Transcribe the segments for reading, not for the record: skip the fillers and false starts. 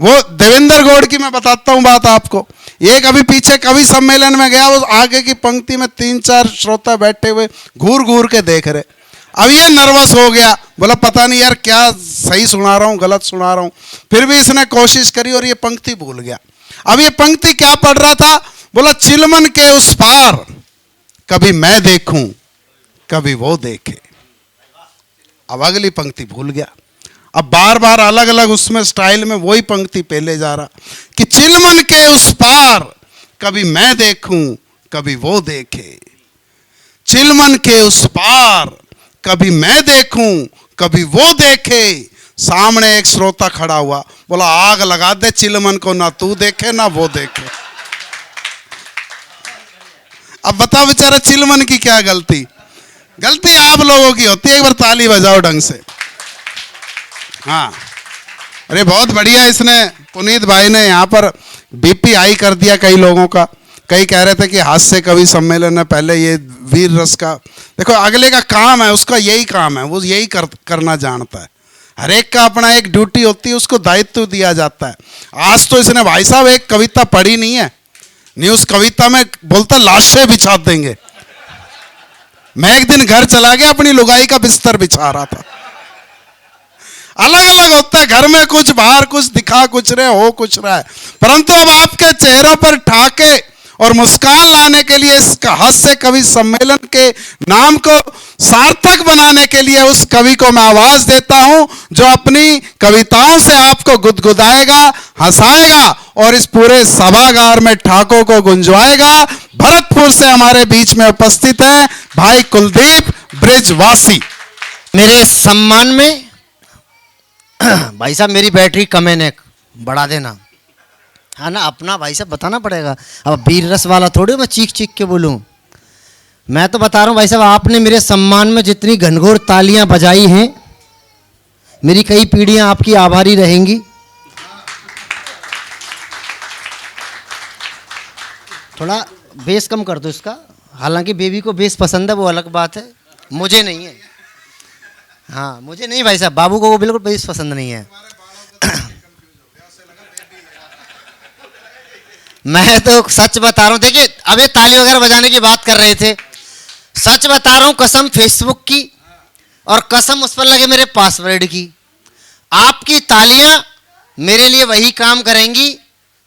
वो देवेंद्र गौड़ की मैं बताता हूं बात आपको। एक अभी पीछे कवि सम्मेलन में गया, वो आगे की पंक्ति में 3-4 श्रोता बैठे हुए घूर घूर के देख रहे। अब ये नर्वस हो गया, बोला पता नहीं यार क्या सही सुना रहा हूं गलत सुना रहा हूं। फिर भी इसने कोशिश करी और ये पंक्ति भूल गया। अब ये पंक्ति क्या पढ़ रहा था, बोला चिलमन के उस पार कभी मैं देखूं कभी वो देखे। अब अगली पंक्ति भूल गया। अब बार बार अलग अलग उसमें स्टाइल में वही पंक्ति पहले जा रहा कि चिलमन के उस पार कभी मैं देखूं कभी वो देखे। चिलमन के उस पार कभी मैं देखूं कभी वो देखे। सामने एक श्रोता खड़ा हुआ, बोला आग लगा दे चिलमन को, ना तू देखे ना वो देखे। अब बताओ बेचारा चिलमन की क्या गलती? गलती आप लोगों की होती है। एक बार ताली बजाओ ढंग से। हाँ, अरे बहुत बढ़िया। इसने पुनीत भाई ने यहाँ पर बीपी हाई कर दिया कई लोगों का। कई कह रहे थे कि हास्य कवि सम्मेलन है, पहले ये वीर रस का। देखो अगले का काम है, उसका यही काम है, वो यही करना जानता है। हर एक का अपना एक ड्यूटी होती है, उसको दायित्व दिया जाता है। आज तो इसने भाई साहब एक कविता पढ़ी नहीं है, नहीं उस कविता में बोलता लाशें बिछा देंगे। मैं एक दिन घर चला गया, अपनी लुगाई का बिस्तर बिछा रहा था। अलग अलग होता है, घर में कुछ बाहर कुछ दिखा कुछ रहे हो कुछ रहा है, परंतु अब आपके चेहरों पर ठाके और मुस्कान लाने के लिए इस हास्य कवि सम्मेलन के नाम को सार्थक बनाने के लिए उस कवि को मैं आवाज देता हूं जो अपनी कविताओं से आपको गुदगुदाएगा, हंसाएगा और इस पूरे सभागार में ठाकों को गुंजवाएगा। भरतपुर से हमारे बीच में उपस्थित है भाई कुलदीप ब्रिजवासी। मेरे सम्मान में भाई साहब मेरी बैटरी कम है, नेक बढ़ा देना है ना। अपना भाई साहब बताना पड़ेगा। अब वीर रस वाला थोड़ी मैं चीख चीख के बोलूं। मैं तो बता रहा हूं भाई साहब, आपने मेरे सम्मान में जितनी घनघोर तालियां बजाई हैं, मेरी कई पीढ़ियां आपकी आभारी रहेंगी। थोड़ा बेस कम कर दो इसका। हालांकि बेबी को बेस पसंद है, वो अलग बात है, मुझे नहीं है। हाँ मुझे नहीं भाई साहब, बाबू को वो बिल्कुल बेस पसंद नहीं है। मैं तो सच बता रहा हूँ। देखिए अब ये ताली वगैरह बजाने की बात कर रहे थे, सच बता रहा हूँ कसम फेसबुक की और कसम उस पर लगे मेरे पासवर्ड की। आपकी तालियां मेरे लिए वही काम करेंगी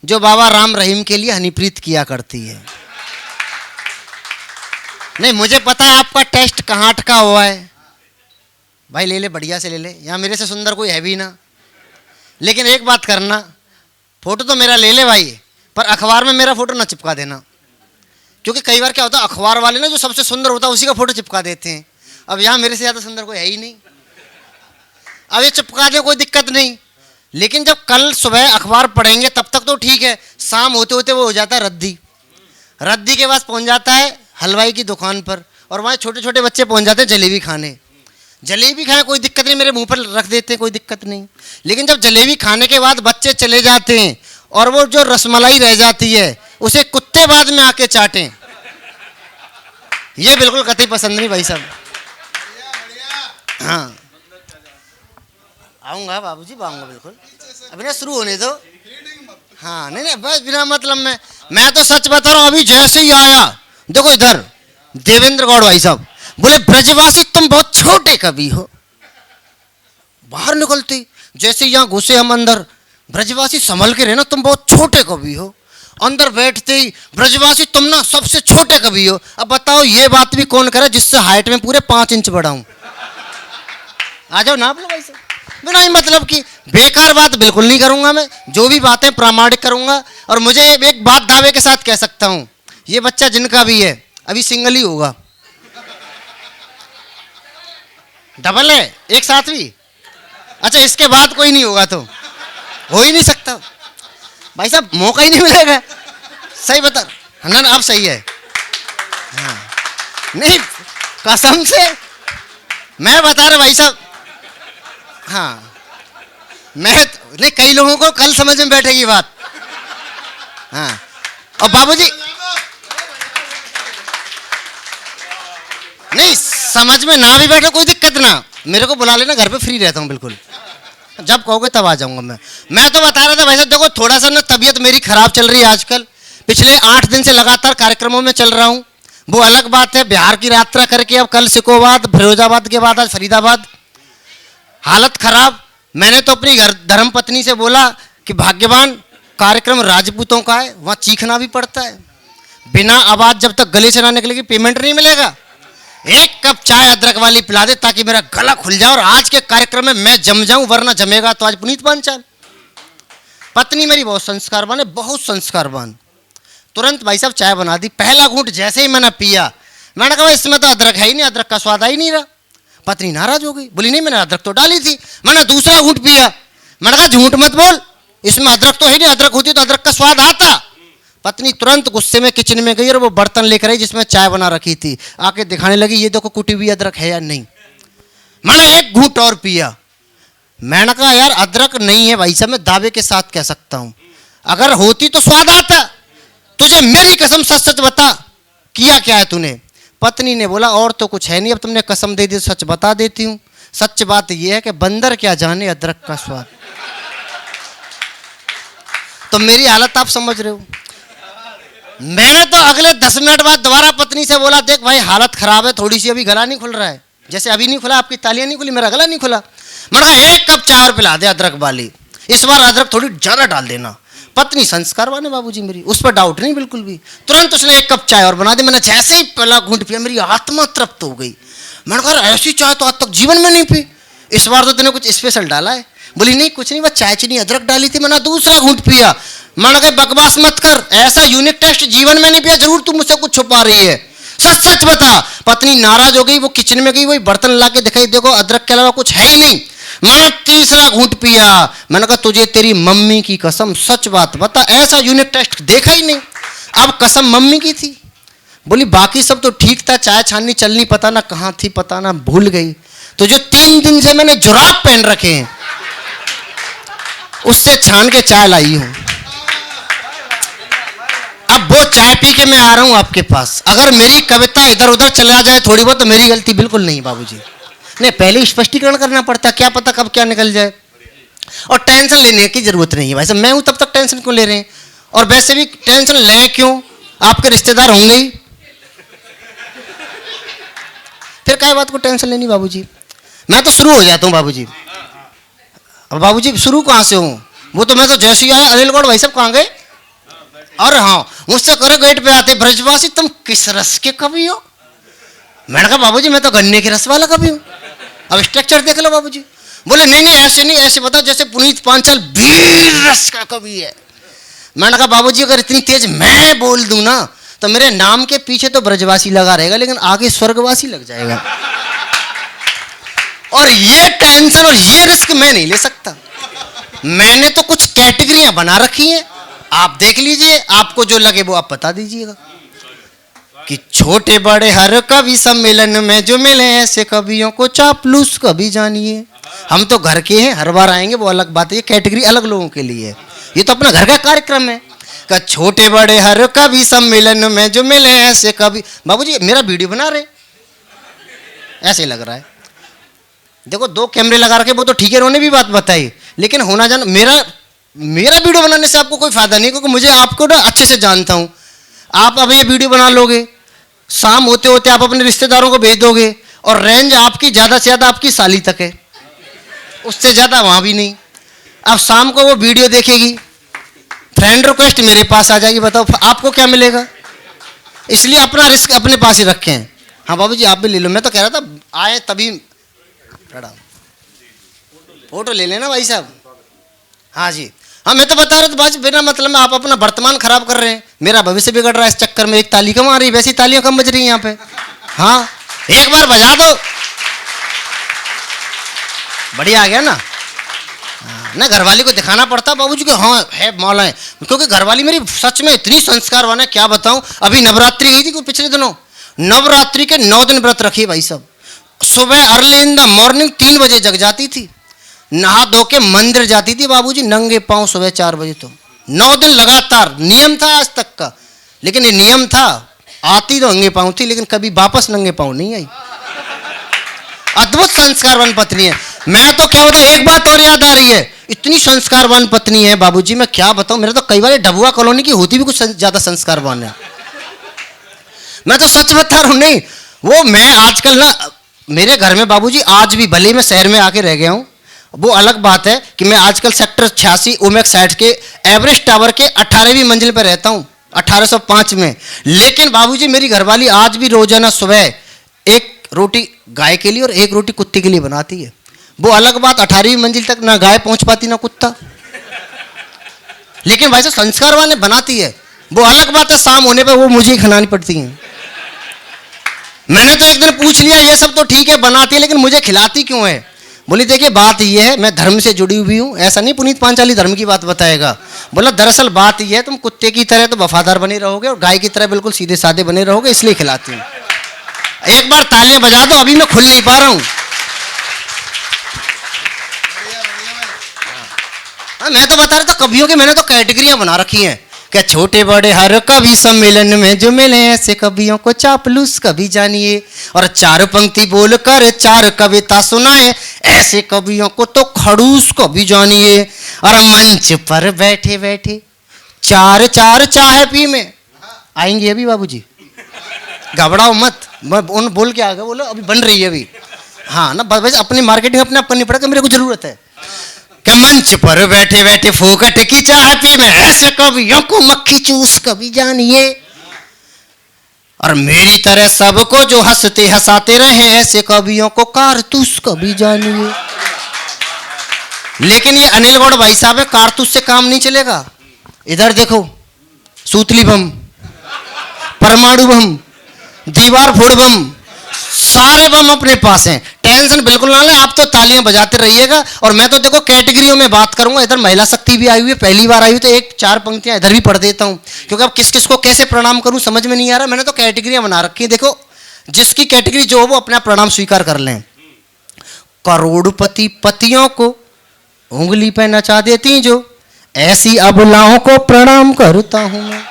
जो बाबा राम रहीम के लिए हनीप्रीत किया करती है। नहीं मुझे पता है आपका टेस्ट कहाँ अटका हुआ है। भाई ले ले, बढ़िया से ले ले, यहाँ मेरे से सुंदर कोई है भी ना। लेकिन एक बात करना, फोटो तो मेरा ले ले भाई, पर अखबार में मेरा फोटो ना चिपका देना। क्योंकि कई बार क्या होता है, अखबार वाले ना जो सबसे सुंदर होता है उसी का फोटो चिपका देते हैं। अब यहाँ मेरे से ज़्यादा सुंदर कोई है ही नहीं। अब ये चिपका दे कोई दिक्कत नहीं, लेकिन जब कल सुबह अखबार पढ़ेंगे तब तक तो ठीक है। शाम होते होते वो हो जाता है रद्दी। रद्दी के पास पहुँच जाता है हलवाई की दुकान पर, और वहाँ छोटे छोटे बच्चे पहुँच जाते हैं जलेबी खाने। जलेबी खाए कोई दिक्कत नहीं, मेरे मुंह पर रख देते हैं कोई दिक्कत नहीं। लेकिन जब जलेबी खाने के बाद बच्चे चले जाते हैं और वो जो रसमलाई रह जाती है उसे कुत्ते बाद में आके चाटें, ये बिल्कुल कतई पसंद नहीं भाई साहब। हाँ आऊँगा बाबूजी, आऊँगा बिल्कुल, अभी ना शुरू होने दो। हाँ नहीं नहीं बस बिना मतलब में, मैं तो सच बता रहा हूँ। अभी जैसे ही आया देखो इधर देवेंद्र गौड़ भाई साहब बोले ब्रजवासी तुम बहुत छोटे कवि हो। बाहर निकलते जैसे यहाँ घुसे हम अंदर, ब्रजवासी संभल के रहना तुम बहुत छोटे कवि हो। अंदर बैठते ही ब्रजवासी तुम ना सबसे छोटे कवि हो। अब बताओ ये बात भी कौन करे जिससे हाइट में पूरे 5 इंच बढ़ाऊं। आ जाओ ना आप लोग ऐसे बिना ही मतलब की बेकार बात बिल्कुल नहीं करूंगा। मैं जो भी बातें प्रामाणिक करूंगा। और मुझे एक बात दावे के साथ कह सकता हूं, ये बच्चा जिनका भी है अभी सिंगल ही होगा। डबल है एक साथ भी? अच्छा इसके बाद कोई नहीं होगा तो हो ही नहीं सकता भाई साहब, मौका ही नहीं मिलेगा। सही बता ना ना, अब सही है। हाँ नहीं कसम से मैं बता रहा भाई साहब। हाँ मैं नहीं, कई लोगों को कल समझ में बैठेगी बात। हाँ और बाबूजी नहीं समझ में ना भी बैठे कोई दिक्कत ना, मेरे को बुला लेना, घर पे फ्री रहता हूँ बिल्कुल। जब कहोगे तब आ जाऊंगा मैं तो बता रहा था भाई साहब, देखो थोड़ा सा ना तबीयत मेरी खराब चल रही है आजकल। पिछले 8 दिन से लगातार कार्यक्रमों में चल रहा हूँ, वो अलग बात है। बिहार की यात्रा करके अब कल सिकोवाद, फिरोजाबाद के बाद आज फरीदाबाद, हालत खराब। मैंने तो अपनी धर्म पत्नी से बोला कि भाग्यवान कार्यक्रम राजपूतों का है, वहाँ चीखना भी पड़ता है, बिना आवाज़ जब तक गले से ना निकलेगी पेमेंट नहीं मिलेगा। एक कप चाय अदरक वाली पिला दे ताकि मेरा गला खुल जाए और आज के कार्यक्रम में मैं जम जाऊं, वरना जमेगा तो आज पुनीत पांचाल। पत्नी मेरी बहुत संस्कारवान है, बहुत संस्कारवान। तुरंत भाई साहब चाय बना दी, पहला घूंट जैसे ही मैंने पिया, मैंने कहा इसमें तो अदरक है ही नहीं, अदरक का स्वाद आ ही नहीं रहा। पत्नी नाराज हो गई, बोली नहीं मैंने अदरक तो डाली थी। मैंने दूसरा घूंट पिया, मैंने कहा झूठ मत बोल, इसमें अदरक तो है नहीं, अदरक होती तो अदरक का स्वाद आता। पत्नी तुरंत गुस्से में किचन में गई और वो बर्तन लेकर आई जिसमें चाय बना रखी थी, आके दिखाने लगी ये देखो कुटी हुई अदरक है या नहीं। मैंने एक घूंट और पिया, मैंने कहा यार अदरक नहीं है भाई साहब, मैं दावे के साथ कह सकता हूं, अगर होती तो स्वाद आता। तुझे मेरी कसम सच सच बता किया क्या है तूने। पत्नी ने बोला और तो कुछ है नहीं, अब तुमने कसम दे दी सच बता देती हूं। सच बात यह है कि बंदर क्या जाने अदरक का स्वाद। तो मेरी हालत आप समझ रहे हो। मैंने तो अगले 10 मिनट बाद दोबारा पत्नी से बोला देख भाई हालत खराब है, थोड़ी सी अभी गला नहीं खुल रहा है, जैसे अभी नहीं खुला आपकी तालियां नहीं खुली, मेरा गला नहीं खुला। मैंने कहा 1 कप चाय और पिला दे अदरक वाली, इस बार अदरक थोड़ी ज़्यादा डाल देना। पत्नी संस्कारवान है बाबूजी मेरी, उस पर डाउट नहीं बिल्कुल भी। तुरंत उसने 1 कप चाय और बना दी। मैंने जैसे ही पहला घूंट पिया मेरी आत्मा तृप्त हो गई। मैंने कहा ऐसी चाय तो आज तक जीवन में नहीं पी, इस बार तो तूने कुछ स्पेशल डाला है। बोली नहीं कुछ नहीं, बस चाय चीनी अदरक डाली थी। मैंने दूसरा घूंट पिया, मैंने कहा बकवास मत कर, ऐसा यूनिक टेस्ट जीवन में नहीं पिया, जरूर तू मुझसे कुछ छुपा रही है, सच सच बता। पत्नी नाराज हो गई, वो किचन में गई, वही बर्तन ला के दिखाई, देखो अदरक के अलावा कुछ है ही नहीं। मैंने तीसरा घूंट पिया, मैंने कहा तुझे तेरी मम्मी की कसम सच बात बता, ऐसा यूनिक टेस्ट देखा ही नहीं। अब कसम मम्मी की थी। बोली बाकी सब तो ठीक था, चाय छाननी चलनी पता ना कहाँ थी, पता ना भूल गई। तो जो 3 दिन से मैंने जुराब पहन रखे हैं उससे छान के चाय लाई हूं। अब वो चाय पी के मैं आ रहा हूं आपके पास। अगर मेरी कविता इधर उधर चला जाए थोड़ी बहुत तो मेरी गलती बिल्कुल नहीं बाबूजी। नहीं पहले स्पष्टीकरण करना पड़ता, क्या पता कब क्या निकल जाए। और टेंशन लेने की जरूरत नहीं है भाई साहब, मैं हूं तब तक टेंशन क्यों ले रहे हैं। और वैसे भी टेंशन लें क्यों, आपके रिश्तेदार होंगे ही, फिर क्या बात को टेंशन लेनी बाबूजी। मैं तो शुरू हो जाता हूं बाबूजी। अब बाबूजी शुरू कहाँ से हूँ, वो तो मैं तो जैसे ही आया अनिलगढ़ भाई साहब कहाँ गए, और हाँ मुझसे करे गेट पे आते ब्रजवासी तुम किस रस के कवि हो। मैंने कहा बाबूजी मैं तो गन्ने के रस वाला कवि हूँ। अब स्ट्रक्चर देख लो बाबूजी। बोले नहीं नहीं ऐसे नहीं, ऐसे बताओ जैसे पुनीत पांचाल वीर रस का कवि है। मैंने कहा बाबूजी अगर इतनी तेज मैं बोल दूं ना तो मेरे नाम के पीछे तो ब्रजवासी लगा रहेगा लेकिन आगे स्वर्गवासी लग जाएगा, और ये टेंशन और ये रिस्क मैं नहीं ले सकता। मैंने तो कुछ कैटेगरियां बना रखी हैं, आप देख लीजिए, आपको जो लगे वो आप बता दीजिएगा कि छोटे बड़े हर कवि सम्मेलन में जो मिले ऐसे कवियों को चापलूस कभी जानिए। हम तो घर के हैं, हर बार आएंगे वो अलग बात है, ये कैटेगरी अलग लोगों के लिए है, ये तो अपना घर का कार्यक्रम है। का छोटे बड़े हर कवि सम्मेलन में जो मिले ऐसे कवि। बाबूजी मेरा वीडियो बना रहे, ऐसे लग रहा है। देखो 2 कैमरे लगा रखे, वो तो ठीक है, उन्होंने भी बात बताई, लेकिन होना जाना मेरा वीडियो बनाने से आपको कोई फायदा नहीं, क्योंकि मुझे आपको ना अच्छे से जानता हूं। आप अब ये वीडियो बना लोगे, शाम होते होते आप अपने रिश्तेदारों को भेज दोगे, और रेंज आपकी ज़्यादा से ज़्यादा आपकी साली तक है, उससे ज़्यादा वहाँ भी नहीं। अब शाम को वो वीडियो देखेगी, फ्रेंड रिक्वेस्ट मेरे पास आ जाएगी, बताओ आपको क्या मिलेगा। इसलिए अपना रिस्क अपने पास ही रखें। हाँ बाबूजी आप भी ले लो, मैं तो कह रहा था आए तभी फोटो ले लेना भाई साहब। हाँ जी हाँ, मैं तो बता रहा था बाजी बिना मतलब में आप अपना वर्तमान खराब कर रहे हैं, मेरा भविष्य बिगड़ रहा है इस चक्कर में। एक ताली कम आ रही, वैसी तालियां कम बज रही हैं यहाँ पे। हाँ एक बार बजा दो, बढ़िया आ गया ना। ना घरवाली को दिखाना पड़ता बाबूजी को, हाँ है मौला है, क्योंकि घरवाली मेरी सच में इतनी संस्कारवान है क्या बताऊं। अभी नवरात्रि गई थी कुछ पिछले दिनों, नवरात्रि के 9 दिन व्रत रखी भाई साहब। सुबह अर्ली इन द मॉर्निंग 3 बजे जग जाती थी, नहा धो के मंदिर जाती थी बाबूजी नंगे पांव सुबह 4 बजे। तो 9 दिन लगातार नियम था आज तक का, लेकिन ये नियम था, आती तो नंगे पांव थी लेकिन कभी वापस नंगे पांव नहीं आई। अद्भुत संस्कारवान पत्नी है। मैं तो क्या बताऊं, एक बात और याद आ रही है, इतनी संस्कारवान पत्नी है बाबूजी, मैं क्या बताऊं, मेरा तो कई बार डबुआ कॉलोनी की होती भी कुछ ज्यादा संस्कारवान है। मैं तो सच बता रहा हूं, नहीं वो मैं आजकल ना, मेरे घर में बाबूजी आज भी, भले ही मैं शहर में आके रह गया हूं, वो अलग बात है कि मैं आजकल सेक्टर 86 ओमेक साइड के एवरेस्ट टावर के 18वीं मंजिल पर रहता हूं, 1805 में। लेकिन बाबूजी मेरी घरवाली आज भी रोजाना सुबह एक रोटी गाय के लिए और एक रोटी कुत्ते के लिए बनाती है। वो अलग बात, 18वीं मंजिल तक ना गाय पहुंच पाती ना कुत्ता, लेकिन भाई साहब संस्कार वाले बनाती है। वो अलग बात है, शाम होने पे वो मुझे ही खिलानी पड़ती है। मैंने तो एक दिन पूछ लिया, ये सब तो ठीक है बनाती है, लेकिन मुझे खिलाती क्यों है? बोली देखिए बात ये है, मैं धर्म से जुड़ी हुई हूँ, ऐसा नहीं पुनीत पांचाली धर्म की बात बताएगा। बोला दरअसल बात ये है, तुम कुत्ते की तरह तो वफादार बने रहोगे और गाय की तरह बिल्कुल सीधे साधे बने रहोगे, इसलिए खिलाती हूँ। एक बार तालियां बजा दो, अभी मैं खुल नहीं पा रहा हूँ। मैं तो बता रहा था कवियों के, मैंने तो कैटेगरियां बना रखी हैं, क्या छोटे बड़े हर कवि सम्मेलन में जो मिले ऐसे कवियों को चापलूस कवि जानिए, और 4 पंक्ति बोलकर 4 कविता सुनाए ऐसे कवियों को तो खड़ूस कवि जानिए। और मंच पर बैठे बैठे 4 चाय पी में आएंगे अभी बाबूजी, घबराओ मत, मैं उन बोल के आ गया, बोलो अभी बन रही है अभी। हाँ ना, बस अपनी मार्केटिंग अपने आप करनी पड़ेगा, मेरे को जरूरत है। क्या मंच पर बैठे बैठे फोकट की चाय पी में ऐसे कवियों को मक्खी चूस कभी जानिए, और मेरी तरह सबको जो हंसते हंसाते रहे ऐसे कवियों को कारतूस कभी जानिए। लेकिन ये अनिल गौड़ भाई साहब है, कारतूस से काम नहीं चलेगा। इधर देखो, सूतली बम, परमाणु बम, दीवार फोड़ बम, सारे बम अपने पास हैं, टेंशन बिल्कुल ना लें। आप तो तालियां बजाते रहिएगा, और मैं तो देखो कैटेगरियों में बात करूंगा। इधर महिला शक्ति भी आई हुई है, पहली बार आई हुई, तो एक 4 पंक्तियां इधर भी पढ़ देता हूं, क्योंकि अब किस किस को कैसे प्रणाम करूं समझ में नहीं आ रहा। मैंने तो कैटेगरियां बना रखी है, देखो जिसकी कैटेगरी जो हो वो अपना प्रणाम स्वीकार कर लें। करोड़पति पतियों को उंगली पे नचा देती जो, ऐसी अबलाओं को प्रणाम करता हूं मैं।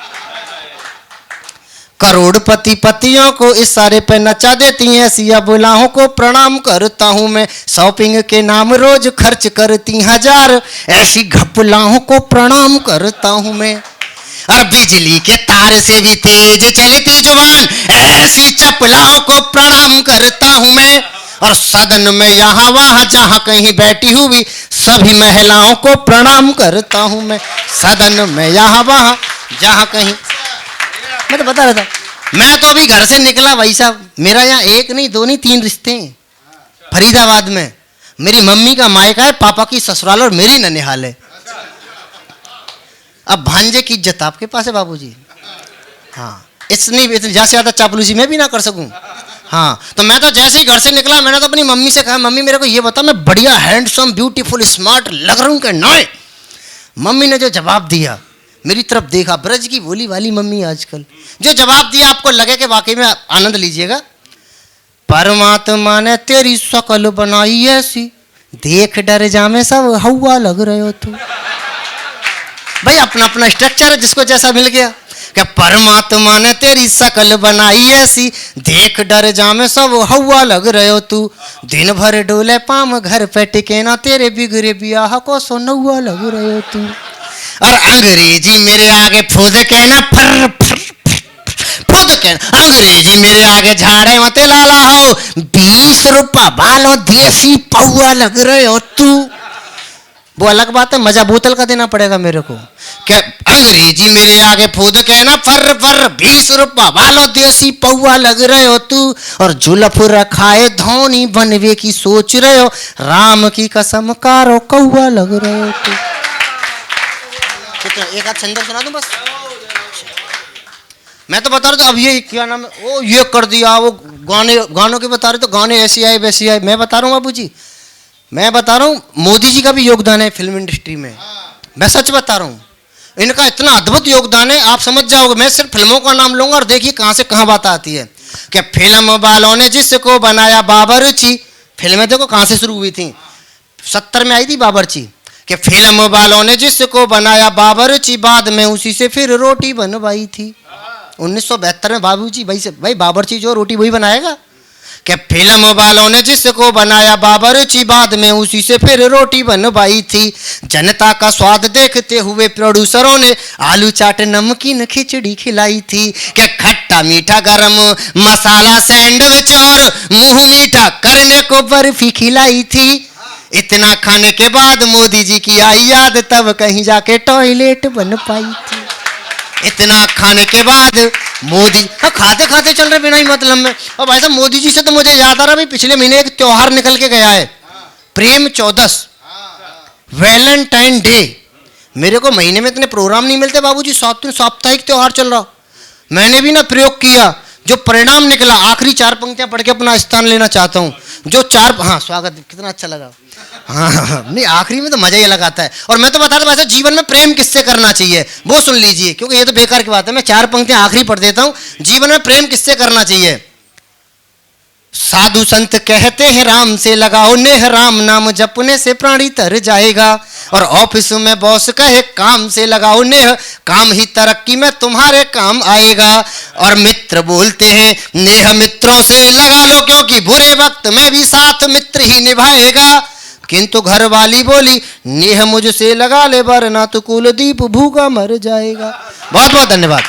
करोड़पति पतियों को इशारे पे नचा देती हैं ऐसी अबलाओं को प्रणाम करता हूं मैं। शॉपिंग के नाम रोज खर्च करती 1000 ऐसी घपलाओं को प्रणाम करता हूं मैं। और बिजली के तार से भी तेज चलती जुबान ऐसी चपलाओं को प्रणाम करता हूं मैं। और सदन में यहाँ वहाँ जहाँ कहीं बैठी हुई सभी महिलाओं को प्रणाम करता हूं मैं। सदन में यहाँ वहाँ जहाँ कहीं, मैं तो बता रहा था, मैं तो अभी घर से निकला भाई साहब, मेरा यहाँ 1 नहीं 2 नहीं 3 रिश्ते हैं फरीदाबाद में। मेरी मम्मी का मायका है, पापा की ससुराल और मेरी ननिहाल है। अब भांजे की इज्जत आपके पास है बाबूजी। हाँ, इतनी ज्यादा चापलूसी मैं भी ना कर सकूं। हाँ, तो मैं तो जैसे ही घर से निकला मैंने तो अपनी मम्मी से कहा, मम्मी मेरे को ये बता मैं बढ़िया हैंडसम ब्यूटीफुल स्मार्ट लग रहा हूं कि नहीं? मम्मी ने जो जवाब दिया, मेरी तरफ देखा, ब्रज की बोली वाली मम्मी आजकल, जो जवाब दिया आपको लगे कि वाकई में आनंद लीजिएगा। परमात्मा ने तेरी शकल बनाई ऐसी, देख डर जामे सब हवा लग रहे हो तू। भाई अपना अपना स्ट्रक्चर है, जिसको जैसा मिल गया। क्या परमात्मा ने तेरी शकल बनाई ऐसी, देख डर जामे सब हवा लग रहे हो तू। दिन भर डोले पाम घर पे टिके ना, तेरे बिगड़े बियाह को सोनौआ लग रहे हो तू। और अंग्रेजी मेरे आगे फुद कहना फर फर फुद कहना, अंग्रेजी मेरे आगे झाड़े मत लाला हो, 20 रुपया बालों देसी पौआ लग रहे हो तू। वो अलग बात है, मजा बोतल का देना पड़ेगा मेरे को। क्या अंग्रेजी मेरे आगे फुद कहना फर फर, 20 रुपया बालों देसी पौआ लग रहे हो तू। और जुलफ रखाए धोनी बनवे की सोच रहे हो, राम की कसम कारो कौआ लग रहे हो तू। एक आध छंदर सुना दूं बस। मैं तो बता रहा था, अब ये क्या नाम है, वो ये कर दिया, वो गानों के बता रहे तो गाने ऐसे आए वैसे आए। मैं बता रहा हूँ बाबूजी, मैं बता रहा हूँ मोदी जी का भी योगदान है फिल्म इंडस्ट्री में। मैं सच बता रहा हूँ, इनका इतना अद्भुत योगदान है, आप समझ जाओगे। मैं सिर्फ फिल्मों का नाम लूंगा और देखिए कहाँ से कहाँ बात आती है। क्या फिल्म वालों ने जिसको बनाया बाबरची, फिल्में देखो कहाँ से शुरू हुई थी, 70 में आई थी बाबरची। कि फिल्म वालों ने जिसको बनाया बाबरची, बाद में उसी से फिर रोटी बनवाई थी। 1972 में बाबूजी भाई बाबरची जो रोटी वही बनाएगा। कि फिल्म वालों ने जिसको बनाया बाबरची, बाद में उसी से फिर रोटी बनवाई थी। जनता का स्वाद देखते हुए प्रोड्यूसरों ने आलू चाट नमकीन खिचड़ी खिलाई थी। कि खट्टा मीठा गरम मसाला सैंडविच और मुंह मीठा करने को बर्फी खिलाई थी। इतना खाने के बाद मोदी जी की आई याद, तब कहीं जाके टॉयलेट बन पाई थी। इतना खाने के बाद मोदी, खाते खाते चल रहे बिना ही मतलब में। और भाई साहब मोदी जी से तो मुझे याद आ रहा, भाई पिछले महीने एक त्योहार निकल के गया है, प्रेम चौदस, वैलेंटाइन डे। मेरे को महीने में इतने प्रोग्राम नहीं मिलते बाबूजी, 7 दिन साप्ताहिक त्योहार चल रहा। मैंने भी ना प्रयोग किया, जो परिणाम निकला, आखिरी 4 पंक्तियां पढ़ के अपना स्थान लेना चाहता हूं। जो 4, हाँ स्वागत, कितना अच्छा लगा। हाँ नहीं, आखिरी में तो मजा ही अलग आता है। और मैं तो बता दूं भाई जीवन में प्रेम किससे करना चाहिए वो सुन लीजिए, क्योंकि ये तो बेकार की बात है। मैं 4 पंक्तियां आखिरी पढ़ देता हूं। जीवन में प्रेम किससे करना चाहिए? साधु संत कहते हैं राम से लगाओ नेह, राम नाम जपने से प्राणी तर जाएगा। और ऑफिस में बॉस कहे काम से लगाओ नेह, काम ही तरक्की में तुम्हारे काम आएगा। और मित्र बोलते हैं नेह मित्रों से लगा लो, क्योंकि बुरे वक्त में भी साथ मित्र ही निभाएगा। किंतु घर वाली बोली नेह मुझसे लगा ले, वरना तो कुलदीप भूखा मर जाएगा। बहुत बहुत धन्यवाद।